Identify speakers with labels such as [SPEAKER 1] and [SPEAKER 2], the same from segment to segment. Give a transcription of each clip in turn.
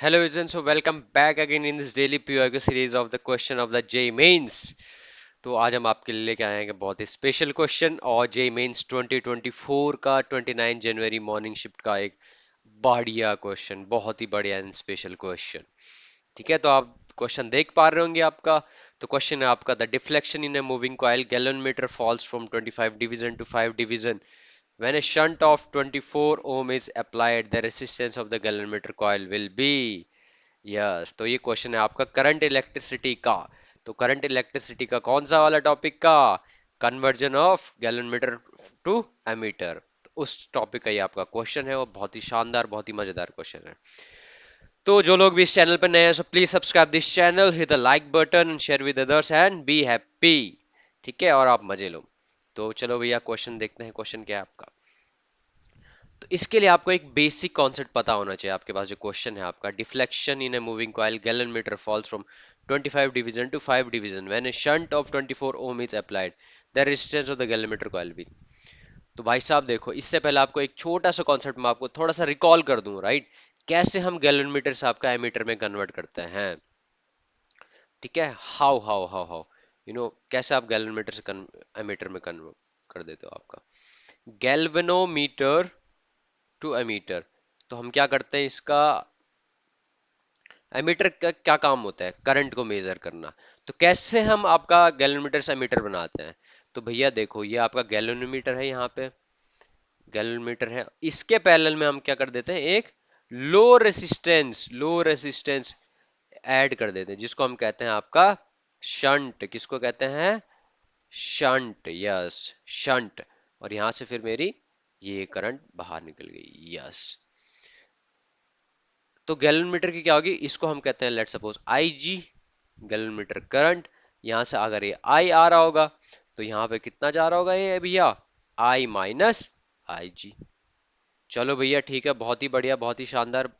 [SPEAKER 1] Hello, Vision. So, welcome back again in this daily PYQ series of the question of the J Mains. तो आज हम आपके लिए लेके आए हैं बहुत ही स्पेशल क्वेश्चन और जे मेंस 2024 का 29 जनवरी मॉर्निंग शिफ्ट का एक बढ़िया क्वेश्चन, बहुत ही बढ़िया एंड स्पेशल क्वेश्चन। ठीक है, तो आप क्वेश्चन देख पा रहे होंगे आपका। तो क्वेश्चन है आपका, the deflection in a moving coil galvanometer falls from 25 division to 5 division when a shunt of 24 ohm is applied the resistance of the galvanometer coil will be। Yes, तो ये क्वेश्चन है आपका करंट इलेक्ट्रिसिटी का। तो current electricity का कौन सा वाला टॉपिक का? Conversion of gallon to ammeter. तो उस टॉपिक का ये आपका क्वेश्चन है और बहुत ही शानदार, बहुत ही मजेदार क्वेश्चन है। तो जो लोग भी इस चैनल पर नए हैं, so please subscribe this channel, hit the like button and share with others and be happy. ठीक है, और आप मजे लो। तो चलो भैया क्वेश्चन देखते हैं, क्वेश्चन क्या है आपका। तो इसके लिए आपको एक बेसिक कॉन्सेप्ट पता होना चाहिए। आपके पास जो क्वेश्चन है आपका, deflection in a moving coil gallon falls from 25 division to 5 division when a shunt of 24 ohm is applied the resistance of the gallon coil be. तो भाई साहब देखो, इससे पहले आपको एक छोटा सा कॉन्सेप्ट मैं आपको थोड़ा सा रिकॉल कर दूं, राइट? कैसे हम गैलन से आपका एमीटर में कन्वर्ट करते हैं। ठीक है, हाउ हाउ हाउ हाउ कैसे आप गैलन से एमीटर में कन्वर्ट कर देते हो आपका गैल्वेनोमीटर टू एमीटर। तो हम क्या करते हैं इसका, एमीटर का क्या काम होता है? करंट को मेजर करना। तो कैसे हम आपका गैलोमीटर से एमीटर बनाते हैं? तो भैया देखो, ये आपका गैलोमीटर है, यहाँ पे गैलोमीटर है, इसके पैरेलल में हम क्या कर देते हैं, एक लो रेसिस्टेंस ऐड कर देते हैं, जिसको हम कहते हैं आपका शंट। किसको कहते हैं? Shunt, yes, shunt. और यहां से फिर मेरी ये करंट बाहर निकल गई, यस। तो गैलन मीटर की क्या होगी, इसको हम कहते हैं let suppose I G, galvanometer current. यहां से अगर ये आई आ रहा होगा तो यहाँ पे कितना जा रहा होगा ये भैया, आई माइनस आई जी। चलो भैया ठीक है, बहुत ही बढ़िया, बहुत ही शानदार।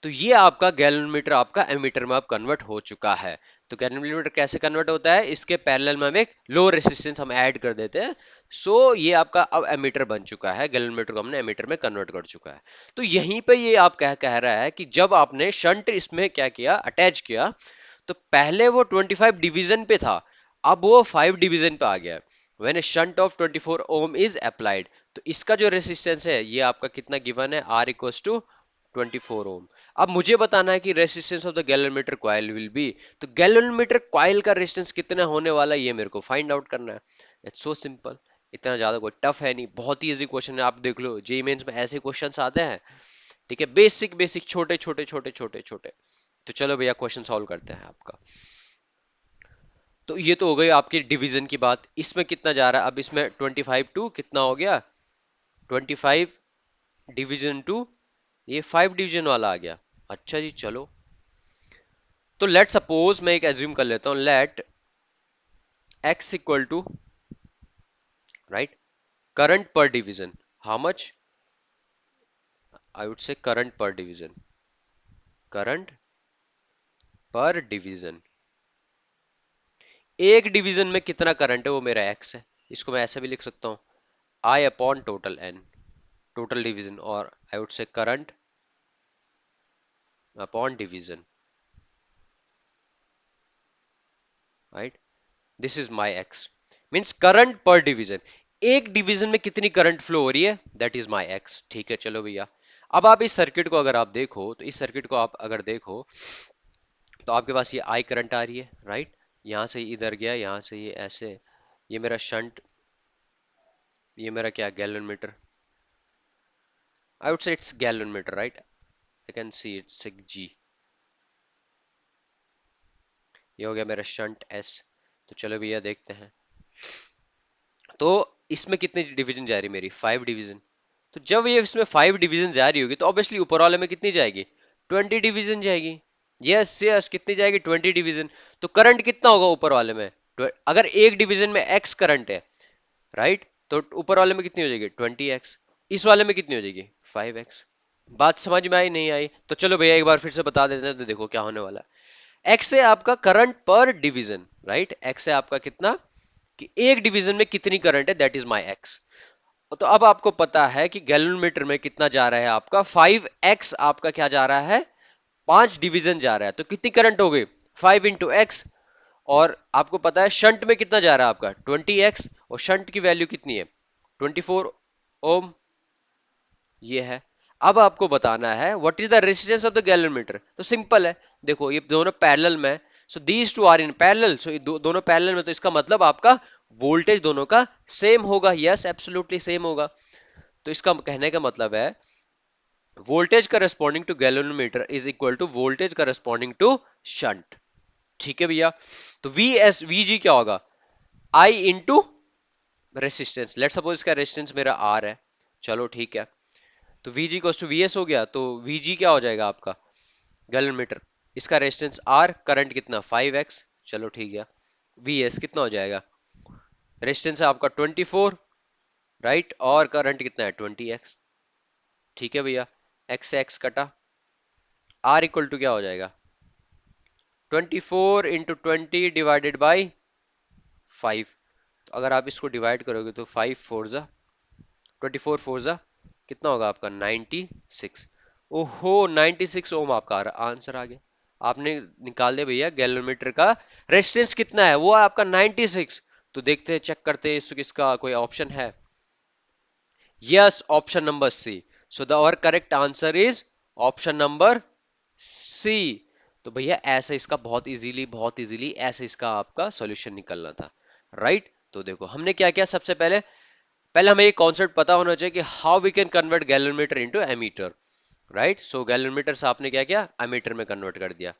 [SPEAKER 1] तो ये आपका गैलोमीटर आपका एमीटर में अब कन्वर्ट हो चुका है। तो गैलोमीटर कैसे कन्वर्ट होता है, इसके पैरेलल में हम एक लो रेसिस्टेंस हम ऐड कर देते हैं। सो ये आपका अब एमीटर बन चुका है, गैलोमीटर को हमने एमीटर में कन्वर्ट कर चुका है। तो यहीं पे ये आप कह रहा है कि जब आपने शंट इसमें क्या किया, अटैच किया, तो पहले वो 25 डिवीजन पे था, अब वो 5 डिवीजन पे आ गया। When a shunt of 24 ohm is applied, तो इसका जो रेसिस्टेंस है ये आपका कितना गिवन है, आर इक्वल्स टू 24 ओम। अब मुझे बताना है कि resistance of the galvanometer coil will be. तो गैलोमीटर कॉइल का रेसिस्टेंस कितना होने वाला है, ये मेरे को फाइंड आउट करना है। इट्स सो सिंपल, इतना ज्यादा कोई टफ है नहीं, बहुत ही इजी क्वेश्चन है। आप देख लो जेईई मेंस में ऐसे क्वेश्चंस आते हैं। ठीक है, बेसिक बेसिक, छोटे छोटे छोटे छोटे छोटे। तो चलो भैया क्वेश्चन सॉल्व करते हैं आपका। तो ये तो हो गई आपकी डिवीजन की बात। इसमें कितना जा रहा है, अब इसमें 25 टू कितना हो गया, 25 डिवीजन टू ये 5 डिवीजन वाला आ गया। अच्छा जी, चलो। तो लेट सपोज मैं एक एज्यूम कर लेता हूं, let x equal to, right, current पर division, how much, I would say current पर डिवीजन, करंट पर डिवीजन, एक डिवीजन में कितना करंट है वो मेरा x है। इसको मैं ऐसे भी लिख सकता हूं, I upon total n, total division, और I would say current upon division, right. This is my X, means current पर डिवीजन, एक डिवीजन में कितनी करंट फ्लो हो रही है, दैट इज माई एक्स। ठीक है, चलो भैया। अब आप इस सर्किट को अगर आप देखो, तो इस सर्किट को आप अगर देखो, तो आपके पास ये आई करंट आ रही है, राइट। यहां से इधर गया, यहां से ये ऐसे, ये मेरा शंट, ये मेरा क्या, galvanometer, I would say it's galvanometer, right. I can see it's G, ये हो गया मेरा शंट एस। तो चलो भैया देखते हैं। तो इसमें कितनी डिवीजन जा रही है मेरी, 5 डिवीजन। तो जब ये इसमें 5 डिवीजन जा रही होगी तो ऑब्वियसली ऊपर वाले में कितनी जाएगी, 20 डिवीजन जाएगी। यस यस, कितनी जाएगी, 20 डिवीजन। तो करंट कितना होगा ऊपर वाले में, अगर एक डिवीजन में एक्स करंट है, राइट, तो ऊपर वाले में कितनी हो जाएगी, 20x। इस वाले में कितनी हो जाएगी, 5x। बात समझ में आई नहीं आई? तो चलो भैया एक बार फिर से बता देते हैं, तो देखो क्या होने वाला है। एक्स है आपका करंट पर डिवीजन, राइट। एक्स है आपका कितना, कि एक डिवीजन में कितनी करंट है, दैट इज माई एक्स। तो अब आपको पता है कि गैलन मीटर में कितना जा रहा है आपका 5x, आपका क्या जा रहा है, 5 डिवीजन जा रहा है, तो कितनी करंट हो गई, 5 into x। और आपको पता है शंट में कितना जा रहा है आपका 20x, और शंट की वैल्यू कितनी है 24 ओम, ये है। अब आपको बताना है what is the resistance of the galvanometer, तो सिंपल है, देखो ये दोनों पैरेलल में, so these two are in parallel, so ये दोनों पैरेलल में, तो इसका मतलब आपका वोल्टेज दोनों का सेम होगा, यस एब्सोल्युटली सेम होगा। तो इसका कहने का मतलब है voltage corresponding to galvanometer is equal to voltage corresponding to shunt. ठीक है भैया, तो वी एस वी जी क्या होगा, आई इंटू रेसिस्टेंस, लेट सपोज इसका रेसिस्टेंस मेरा आर है, चलो ठीक है, तो Vg कोस टू Vs हो गया, तो Vg क्या हो जाएगा आपका गैलन मीटर, इसका रेजिस्टेंस R, करंट कितना 5x, चलो ठीक है, Vs कितना हो जाएगा, रेजिस्टेंस है आपका 24, राइट, और करंट कितना है 20x। ठीक है भैया, x से x कटा, R इक्वल टू क्या हो जाएगा 24 into 20 डिवाइडेड बाई 5। तो अगर आप इसको डिवाइड करोगे तो 24 4 कितना होगा आपका 96। ओहो 96 ओम आपका आंसर आ गया, आपने निकाल दिया भैया गैलोमीटर का रेजिस्टेंस कितना है, वो है आपका 96। तो देखते हैं, चेक करते हैं इसका कोई ऑप्शन है, yes option number C, so the और correct answer is option number C. तो भैया ऐसे इसका बहुत इजीली ऐसे इसका आपका सॉल्यूशन निकलना था, राइट। तो देखो हमने क्या किया, सबसे पहले पहले हमें ये कॉन्सेप्ट पता होना चाहिए कि how we can convert galvanometer into ammeter, right. So galvanometer से आपने क्या किया, एमीटर में कन्वर्ट कर दिया।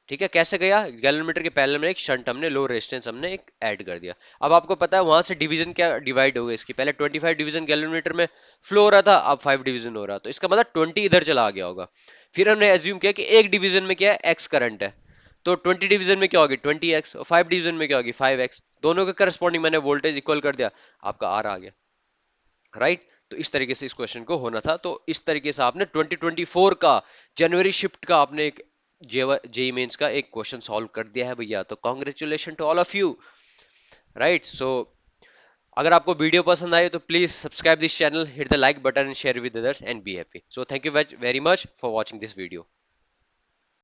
[SPEAKER 1] ठीक है, कैसे गया, गैलोमीटर के पैरेलल में एक शंट हमने लो रेजिस्टेंस हमने एक ऐड कर दिया। अब आपको पता है वहां से डिवीजन क्या डिवाइड हो गया, इसकी पहले 25 डिवीजन गैलोमीटर में फ्लो हो रहा था, अब 5 डिवीजन हो रहा, तो इसका मतलब 20 इधर चला गया होगा। फिर हमने एज्यूम किया कि एक डिवीजन में क्या है, एक्स करंट है, तो 20 डिवीजन में क्या होगी 20x, और 5 डिवीजन में क्या होगी 5x, दोनों के करस्पॉन्डिंग मैंने वोल्टेज इक्वल कर दिया, आपका आर आ गया, राइट। तो इस तरीके से इस क्वेश्चन को होना था, तो इस तरीके से आपने 2024 का जनवरी शिफ्ट का आपने एक जेई मेंस का एक क्वेश्चन सॉल्व कर दिया है भैया, तो congratulation to all of you, right. So अगर आपको वीडियो पसंद आए तो please subscribe this channel, hit the like button and share with others and be happy. So thank you very much for watching this video.